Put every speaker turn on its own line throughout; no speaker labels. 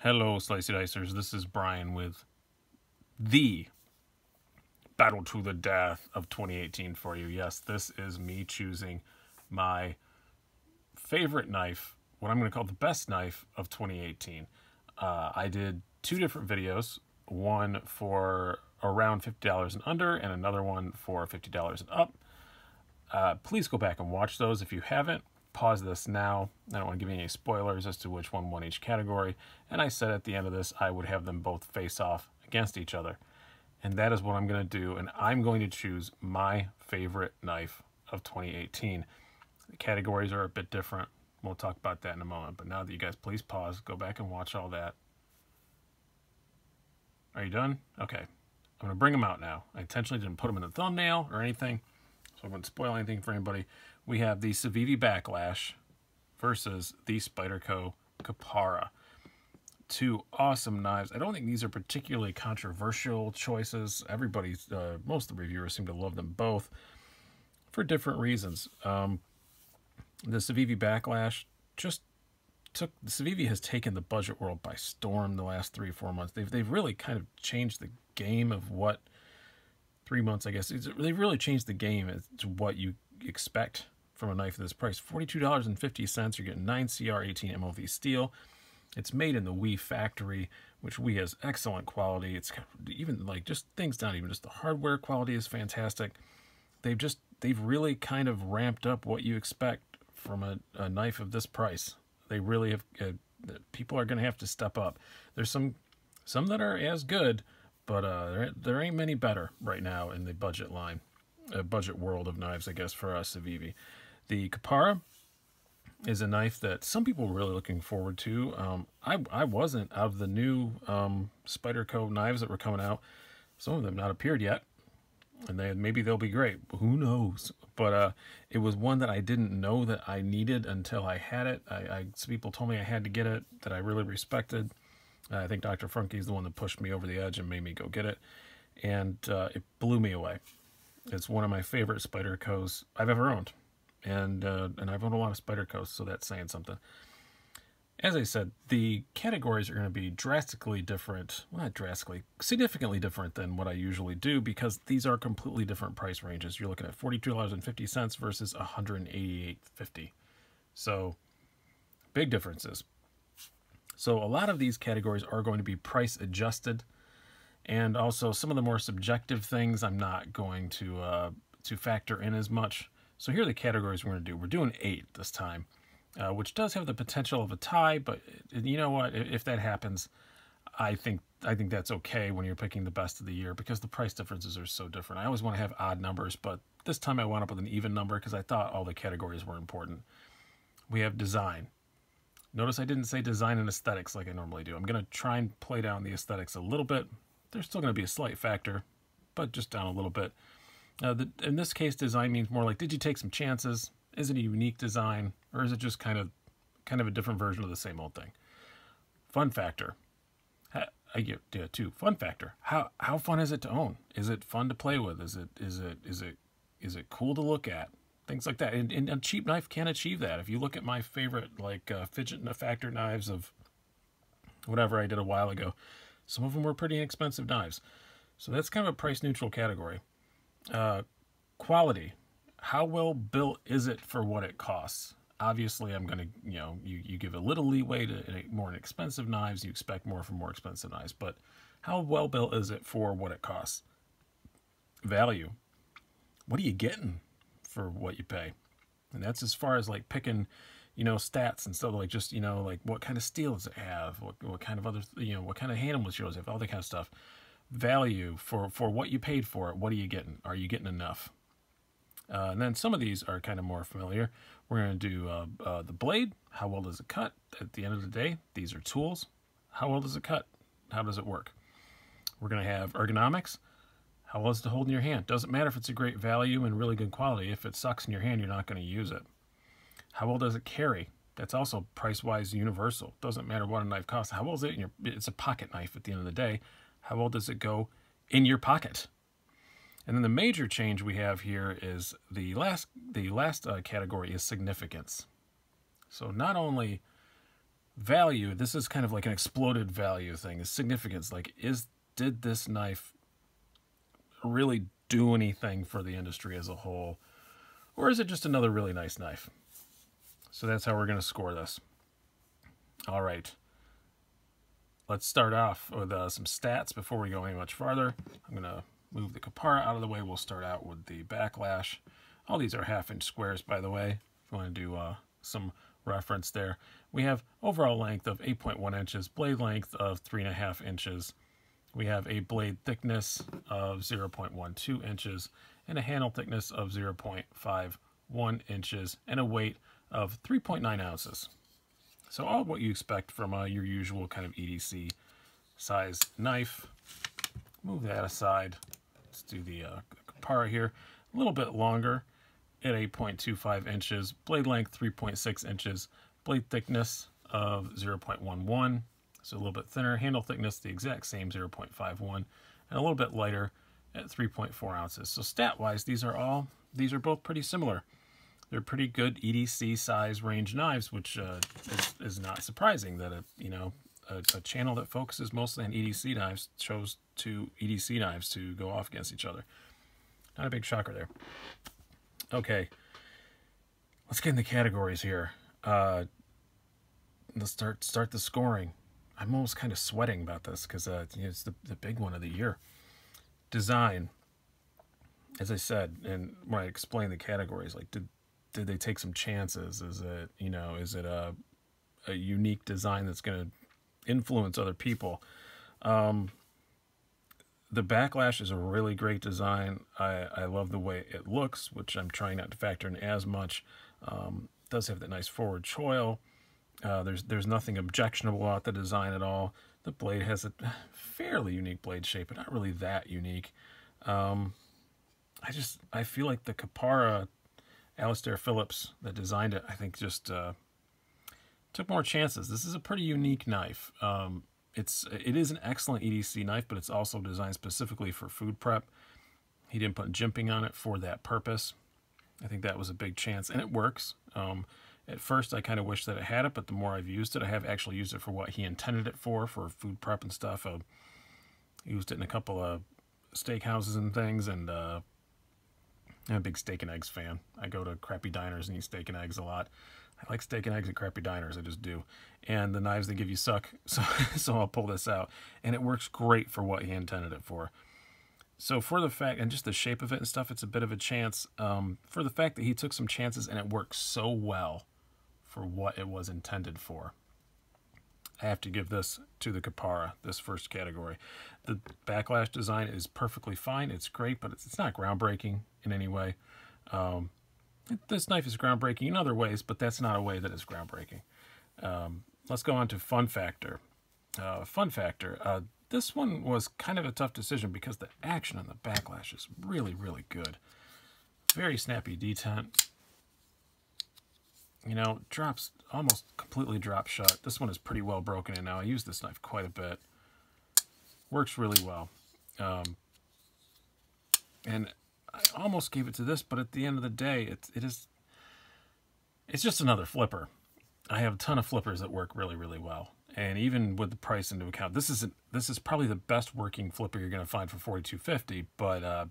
Hello, Slicey Dicers. This is Brian with the Battle to the Death of 2018 for you. Yes, this is me choosing my favorite knife, what I'm going to call the best knife of 2018. I did two different videos, one for around $50 and under, and another one for $50 and up. Please go back and watch those if you haven't. Pause this now. I don't want to give you any spoilers as to which one won each category. And I said at the end of this, I would have them both face off against each other. And that is what I'm going to do. And I'm going to choose my favorite knife of 2018. The categories are a bit different. We'll talk about that in a moment. But now that you guys please pause, go back and watch all that. Are you done? Okay. I'm going to bring them out now. I intentionally didn't put them in the thumbnail or anything, so I wouldn't spoil anything for anybody. We have the Savini Backlash versus the Spyderco Khepera. Two awesome knives. I don't think these are particularly controversial choices. Everybody's, most of the reviewers seem to love them both for different reasons. The Savini Backlash Savini has taken the budget world by storm the last 3 or 4 months. They've really kind of changed the game of what 3 months, I guess. They've really changed the game as to what you expect from a knife of this price. $42.50. You're getting 9CR 18 MOV steel. It's made in the WE factory, which WE has excellent quality. It's even like just things down, even just the hardware quality is fantastic. They've really kind of ramped up what you expect from a knife of this price. They really have. People are going to have to step up. There's some that are as good, but there ain't many better right now in the budget line, budget world of knives, I guess, for us, Savini. The Khepera is a knife that some people were really looking forward to. I wasn't. Out of the new Spyderco knives that were coming out, some of them not appeared yet, and maybe they'll be great. Who knows? But it was one that I didn't know that I needed until I had it. Some people told me I had to get it that I really respected. I think Dr. Funky is the one that pushed me over the edge and made me go get it, and it blew me away. It's one of my favorite Spydercos I've ever owned. And I've owned a lot of Spydercos, so that's saying something. As I said, the categories are going to be drastically different. Well, not drastically, significantly different than what I usually do, because these are completely different price ranges. You're looking at $42.50 versus $188.50. So, big differences. So, a lot of these categories are going to be price adjusted. And also, some of the more subjective things I'm not going to factor in as much. So here are the categories we're going to do. We're doing 8 this time, which does have the potential of a tie, but you know what? If that happens, I think that's okay when you're picking the best of the year, because the price differences are so different. I always want to have odd numbers, but this time I wound up with an even number because I thought all the categories were important. We have design. Notice I didn't say design and aesthetics like I normally do. I'm going to try and play down the aesthetics a little bit. There's still going to be a slight factor, but just down a little bit. In this case, design means more like, did you take some chances? Is it a unique design, or is it just kind of a different version of the same old thing? Fun factor. I get too. Fun factor. How fun is it to own? Is it fun to play with? Is it cool to look at? Things like that. And a cheap knife can achieve that. If you look at my favorite like fidget factor knives of whatever I did a while ago, some of them were pretty inexpensive knives. So that's kind of a price neutral category. Quality. How well built is it for what it costs? Obviously, I'm going to, you give a little leeway to more expensive knives. You expect more from more expensive knives. But how well built is it for what it costs? Value. What are you getting for what you pay? And that's as far as like picking, stats and stuff, like just, like what kind of steel does it have? What kind of other, what kind of handle materials does it have? All that kind of stuff. Value for what you paid for it. What are you getting? Are you getting enough? And then some of these are kind of more familiar. We're going to do the blade. How well does it cut? At the end of the day, these are tools. How well does it cut? How does it work? We're going to have ergonomics. How well does it hold in your hand? Doesn't matter if it's a great value and really good quality. If it sucks in your hand, you're not going to use it. How well does it carry? That's also price-wise universal. Doesn't matter what a knife costs. How well is it it's a pocket knife at the end of the day. How well does it go in your pocket? And then the major change we have here is the last category is significance. So not only Value, this is kind of like an exploded value thing. The significance, like, did this knife really do anything for the industry as a whole? Or is it just another really nice knife? So that's how we're going to score this. All right. Let's start off with some stats before we go any much farther. I'm going to move the Khepera out of the way. We'll start out with the Backlash. All these are 1/2 inch squares, by the way, if you want to do some reference there. We have overall length of 8.1 inches, blade length of 3.5 inches. We have a blade thickness of 0.12 inches and a handle thickness of 0.51 inches and a weight of 3.9 ounces. So all what you expect from your usual kind of EDC size knife. Move that aside. Let's do the Khepera here. A little bit longer at 8.25 inches. Blade length 3.6 inches. Blade thickness of 0.11. So a little bit thinner. Handle thickness the exact same, 0.51. And a little bit lighter at 3.4 ounces. So stat-wise, these are both pretty similar. They're pretty good EDC size range knives, which is not surprising that a channel that focuses mostly on EDC knives chose two EDC knives to go off against each other. Not a big shocker there. Okay, let's get in the categories here. Let's start the scoring. I'm almost kind of sweating about this because it's the big one of the year. Design, as I said, and when I explained the categories, like did they take some chances? Is it a unique design that's going to influence other people? The Backlash is a really great design. I love the way it looks, which I'm trying not to factor in as much. It does have that nice forward choil. There's nothing objectionable about the design at all. The blade has a fairly unique blade shape, but not really that unique. I feel like the Khepera, Alistair Phillips that designed it, I think just took more chances. This is a pretty unique knife. It is an excellent EDC knife, but it's also designed specifically for food prep. He didn't put jimping on it for that purpose. I think that was a big chance, and it works. At first, I kind of wish that it had it, but the more I've used it, I have actually used it for what he intended it for food prep and stuff. I used it in a couple of steakhouses and things, and I'm a big steak and eggs fan. I go to crappy diners and eat steak and eggs a lot. I like steak and eggs at crappy diners, I just do. And the knives they give you suck, so I'll pull this out. And it works great for what he intended it for. So for the fact, and just the shape of it and stuff, it's a bit of a chance. For the fact that he took some chances and it works so well for what it was intended for, I have to give this to the Khepera, this first category. The Backlash design is perfectly fine. It's great, but it's not groundbreaking in any way. This knife is groundbreaking in other ways, but that's not a way that it's groundbreaking. Let's go on to fun factor. This one was kind of a tough decision because the action on the Backlash is really, really good. Very snappy detent. Drops, almost completely drop shut. This one is pretty well broken in now. I use this knife quite a bit. Works really well. And I almost gave it to this, but at the end of the day, it's just another flipper. I have a ton of flippers that work really, really well. And even with the price into account, this is probably the best working flipper you're going to find for $42.50, but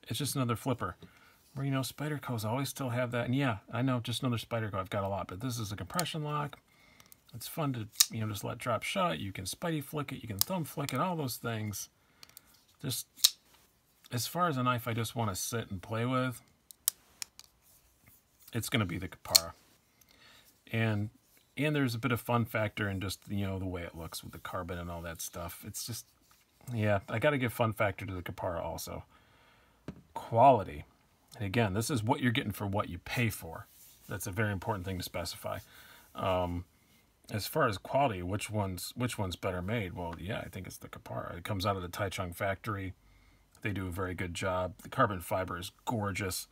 it's just another flipper. Where, Spydercos always still have that. And yeah, I know, just another Spyderco. I've got a lot, but this is a compression lock. It's fun to, just let drop shut. You can Spidey flick it. You can thumb flick it, all those things. Just, as far as a knife I just want to sit and play with, it's going to be the Khepera. And there's a bit of fun factor in just, the way it looks with the carbon and all that stuff. It's just, yeah, I got to give fun factor to the Khepera also. Quality. And again, this is what you're getting for what you pay for. That's a very important thing to specify. As far as quality, which one's better made? Well, yeah, I think it's the Khepera. It comes out of the Taichung factory. They do a very good job. The carbon fiber is gorgeous.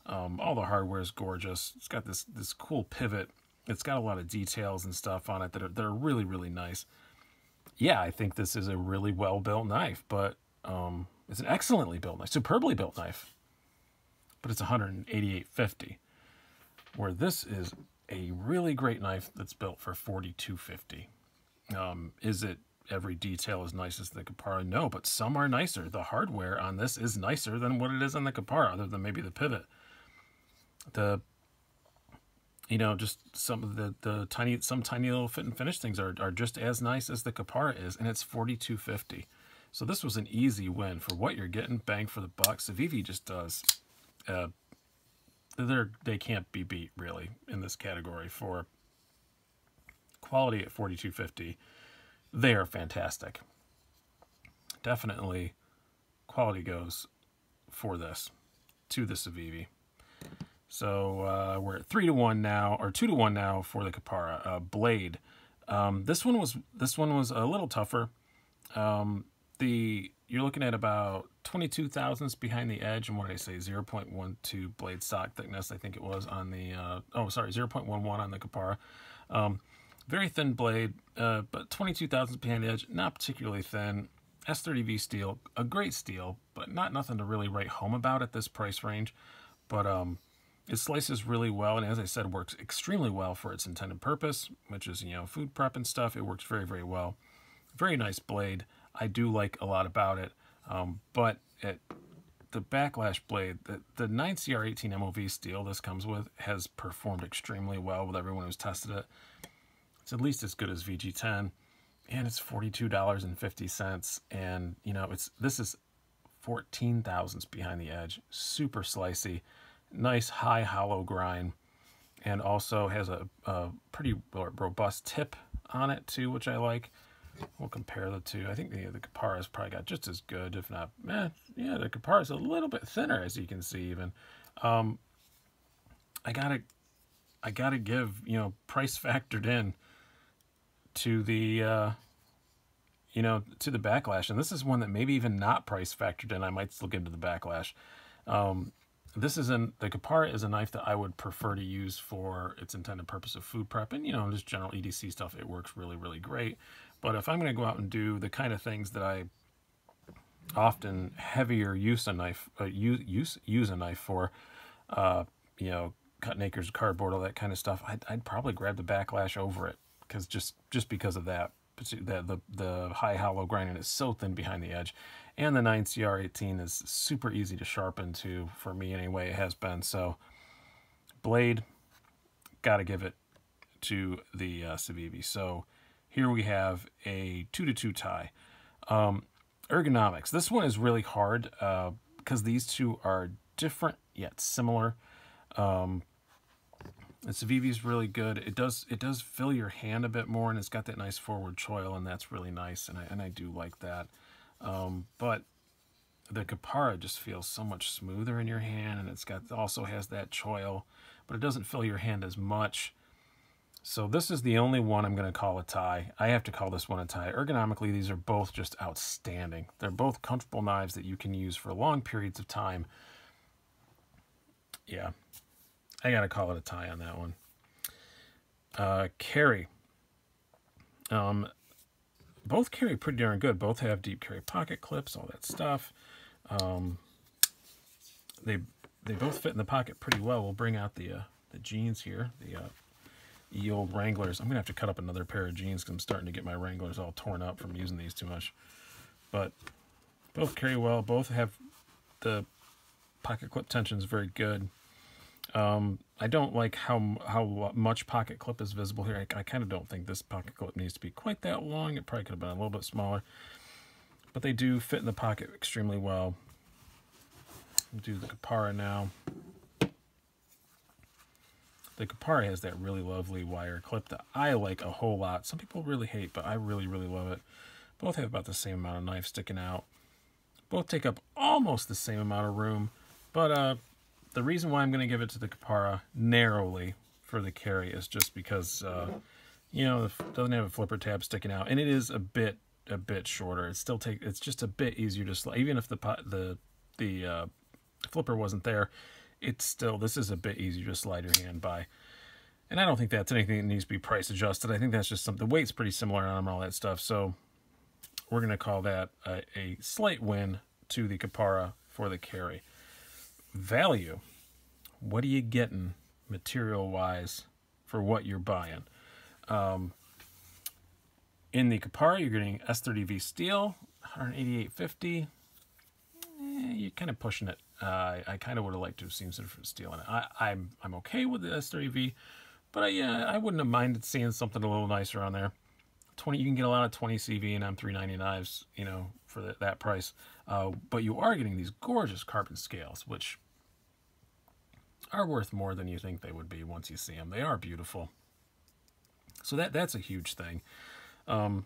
All the hardware is gorgeous. It's got this cool pivot. It's got a lot of details and stuff on it that are really, really nice. Yeah, I think this is a really well-built knife, but it's an excellently built knife, superbly built knife. But it's $188.50, where this is a really great knife that's built for $42.50. Is it every detail as nice as the Khepera? No, but some are nicer. The hardware on this is nicer than what it is on the Khepera, other than maybe the pivot. Just some of the tiny little fit and finish things are just as nice as the Khepera is, and it's $42.50. So this was an easy win for what you're getting, bang for the buck. Savini just does. They can't be beat really in this category for quality at $42.50. They are fantastic. Definitely, quality goes for this to the Savini. So we're at 3-1 now, or 2-1 now for the Khepera. Blade. This one was a little tougher. You're looking at about 22 thousandths behind the edge, and what did I say? 0.12 blade stock thickness, I think it was on the 0.11 on the Khepera. Very thin blade, but 22 thousandths behind the edge, not particularly thin. S30V steel, a great steel, but nothing to really write home about at this price range. But it slices really well, and as I said, works extremely well for its intended purpose, which is, food prep and stuff. It works very, very well. Very nice blade. I do like a lot about it. But the Backlash blade, the 9CR18 MOV steel this comes with has performed extremely well with everyone who's tested it. It's at least as good as VG10, and it's $42.50. And this is 14 thousandths behind the edge, super slicey, nice high hollow grind, and also has a pretty robust tip on it too, which I like. We'll compare the two. I think the Khepera's probably got just as good, if not, the Khepera's a little bit thinner, as you can see even. I gotta give, price factored in to the, to the Backlash. And this is one that maybe even not price factored in, I might still give to the Backlash. The Khepera is a knife that I would prefer to use for its intended purpose of food prep and, just general EDC stuff. It works really, really great. But if I'm going to go out and do the kind of things that I often heavier use a knife for, cutting acres of cardboard, all that kind of stuff, I'd probably grab the Backlash over it, because just because of that the high hollow grinding is so thin behind the edge, and the 9CR18 is super easy to sharpen too, for me anyway. It has been. So blade, gotta give it to the Savini. So here we have a 2-2 tie. Ergonomics. This one is really hard because these two are different yet similar. The Savini is really good. It does fill your hand a bit more, and it's got that nice forward choil, and that's really nice, and I do like that. But the Khepera just feels so much smoother in your hand, and also has that choil, but it doesn't fill your hand as much. So this is the only one I'm going to call a tie. I have to call this one a tie. Ergonomically, these are both just outstanding. They're both comfortable knives that you can use for long periods of time. Yeah, I got to call it a tie on that one. Carry. Both carry pretty darn good. Both have deep carry pocket clips, all that stuff. They both fit in the pocket pretty well. We'll bring out the jeans here, the old Wranglers. I'm gonna have to cut up another pair of jeans because I'm starting to get my Wranglers all torn up from using these too much. But both carry well. Both have the pocket clip tension is very good. I don't like how much pocket clip is visible here. I kind of don't think this pocket clip needs to be quite that long. It probably could have been a little bit smaller. But they do fit in the pocket extremely well. I'll do the Khepera now. The Khepera has that really lovely wire clip that I like a whole lot. Some people really hate, but I really, really love it. Both have about the same amount of knife sticking out. Both take up almost the same amount of room. But the reason why I'm going to give it to the Khepera narrowly for the carry is just because, it doesn't have a flipper tab sticking out, and it is a bit shorter. It's just a bit easier to slide. Even if the flipper wasn't there, this is a bit easier to slide your hand by. And I don't think that's anything that needs to be price adjusted. I think that's just something. The weight's pretty similar on them and all that stuff. So we're going to call that a slight win to the Khepera for the carry. Value. What are you getting material-wise for what you're buying. In the Khepera, you're getting S30V steel, 188.50. You're kind of pushing it. I kind of would have liked to have seen some steel in it. I'm okay with the S30V, but I wouldn't have minded seeing something a little nicer on there. 20, you can get a lot of 20 CV and M390 knives, you know, for that price. But you are getting these gorgeous carbon scales, which are worth more than you think they would be once you see them. They are beautiful. So that's a huge thing. You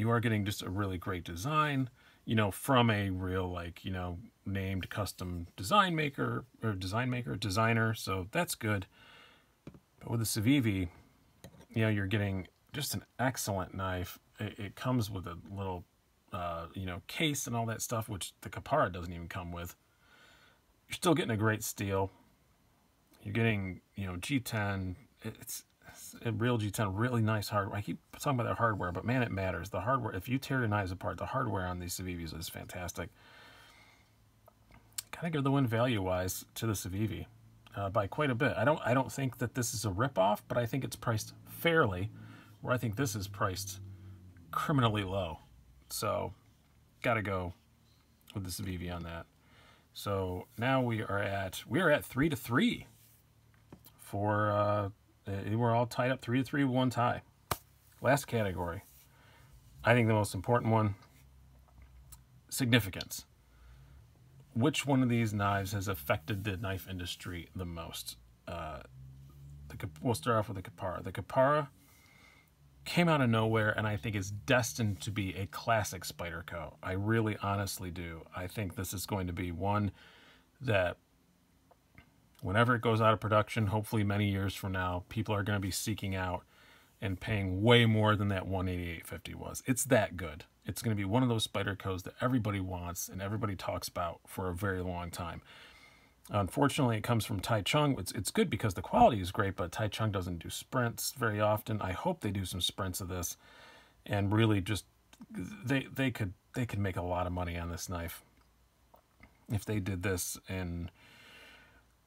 are getting just a really great design, you know, from a real, like, you know, named custom designer. So that's good. But with the Savini, you know, you're getting just an excellent knife. It comes with a little, you know, case and all that stuff, which the Khepera doesn't even come with. You're still getting a great steel. You're getting, you know, G10. It's a real G10, really nice hardware. I keep talking about their hardware, but man, it matters. The hardware, if you tear your knives apart, the hardware on these Savinis is fantastic. Kind of give the win value-wise to the Savini by quite a bit. I don't think that this is a ripoff, but I think it's priced fairly, where I think this is priced criminally low. So, gotta go with the Savini on that. So now we are at 3-3 for we're all tied up 3-3 with one tie. Last category. I think the most important one, significance. Which one of these knives has affected the knife industry the most? We'll start off with the Khepera. The Khepera came out of nowhere, and I think is destined to be a classic Spyderco. I really honestly do. I think this is going to be one that whenever it goes out of production, hopefully many years from now, people are going to be seeking out and paying way more than that 188.50 was. It's that good. It's going to be one of those Spydercos that everybody wants and everybody talks about for a very long time. Unfortunately, it comes from Tai Chung. It's good because the quality is great, but Tai Chung doesn't do sprints very often. I hope they do some sprints of this, and really just they could make a lot of money on this knife if they did this in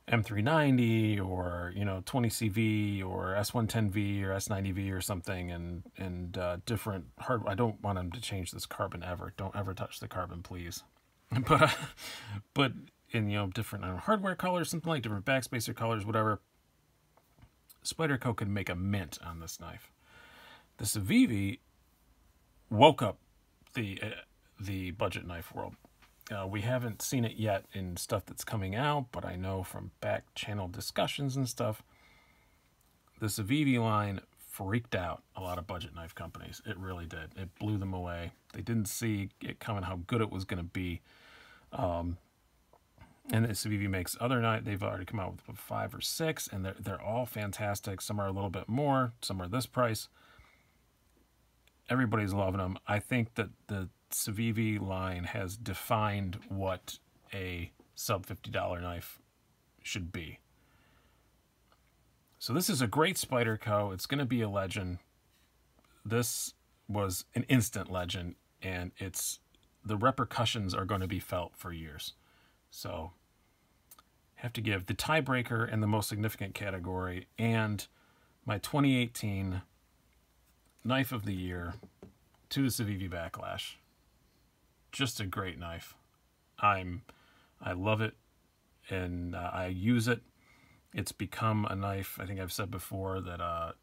M390 or, you know, 20CV or S110V or S90V or something, and different hard. I don't want them to change this carbon ever. Don't ever touch the carbon, please. But in, you know, different hardware colors, something like different backspacer colors, whatever. Spyderco could make a mint on this knife. The Savini woke up the budget knife world. We haven't seen it yet in stuff that's coming out, but I know from back channel discussions and stuff, the Savini line freaked out a lot of budget knife companies. It really did. It blew them away. They didn't see it coming how good it was going to be. And the Savini makes other knives. They've already come out with 5 or 6, and they're all fantastic. Some are a little bit more. Some are this price. Everybody's loving them. I think that the Savini line has defined what a sub $50 knife should be. So this is a great Spyderco. It's going to be a legend. This was an instant legend, and the repercussions are going to be felt for years. So have to give the tiebreaker and the most significant category and my 2018 knife of the year to the Savini Backlash. Just a great knife. I love it, and I use it. It's become a knife. I think I've said before that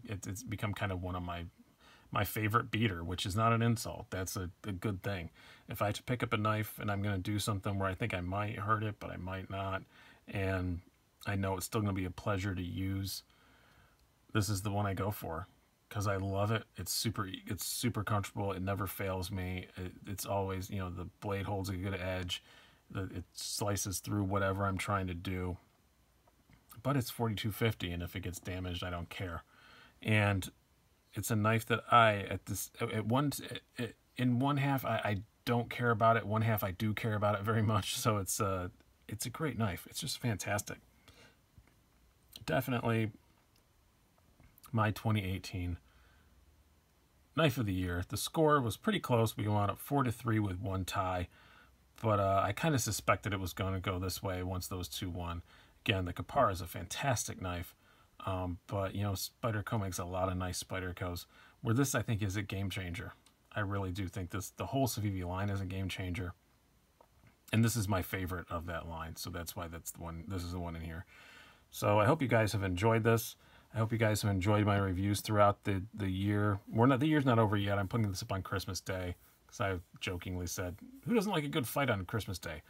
it's become kind of one of my favorite beater, which is not an insult. That's a good thing. If I had to pick up a knife and I'm going to do something where I think I might hurt it, but I might not, and I know it's still going to be a pleasure to use, this is the one I go for because I love it. It's super comfortable. It never fails me. It's always, you know, the blade holds a good edge. It slices through whatever I'm trying to do. But it's $42.50, and if it gets damaged, I don't care. And it's a knife that in one half I don't care about it. One half I do care about it very much. So it's a great knife. It's just fantastic. Definitely my 2018 knife of the year. The score was pretty close. We wound up 4-3 with one tie, but I kind of suspected it was going to go this way once those two won. Again, the Khepera is a fantastic knife, but you know, Spyderco makes a lot of nice Spydercos. Where this, I think, is a game changer. I really do think the whole Savini line is a game changer, and this is my favorite of that line. So that's why that's the one. This is the one in here. So I hope you guys have enjoyed this. I hope you guys have enjoyed my reviews throughout the year. The year's not over yet. I'm putting this up on Christmas Day because I jokingly said, who doesn't like a good fight on Christmas Day?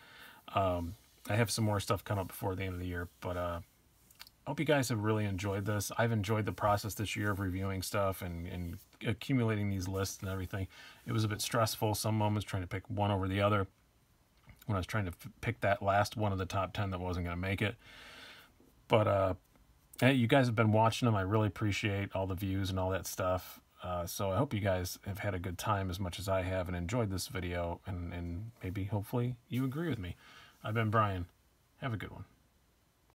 I have some more stuff coming up before the end of the year, but I hope you guys have really enjoyed this. I've enjoyed the process this year of reviewing stuff and accumulating these lists and everything. It was a bit stressful some moments trying to pick one over the other when I was trying to pick that last one of the top 10 that wasn't going to make it. But hey, you guys have been watching them. I really appreciate all the views and all that stuff. So I hope you guys have had a good time as much as I have and enjoyed this video, and maybe hopefully you agree with me. I've been Brian. Have a good one.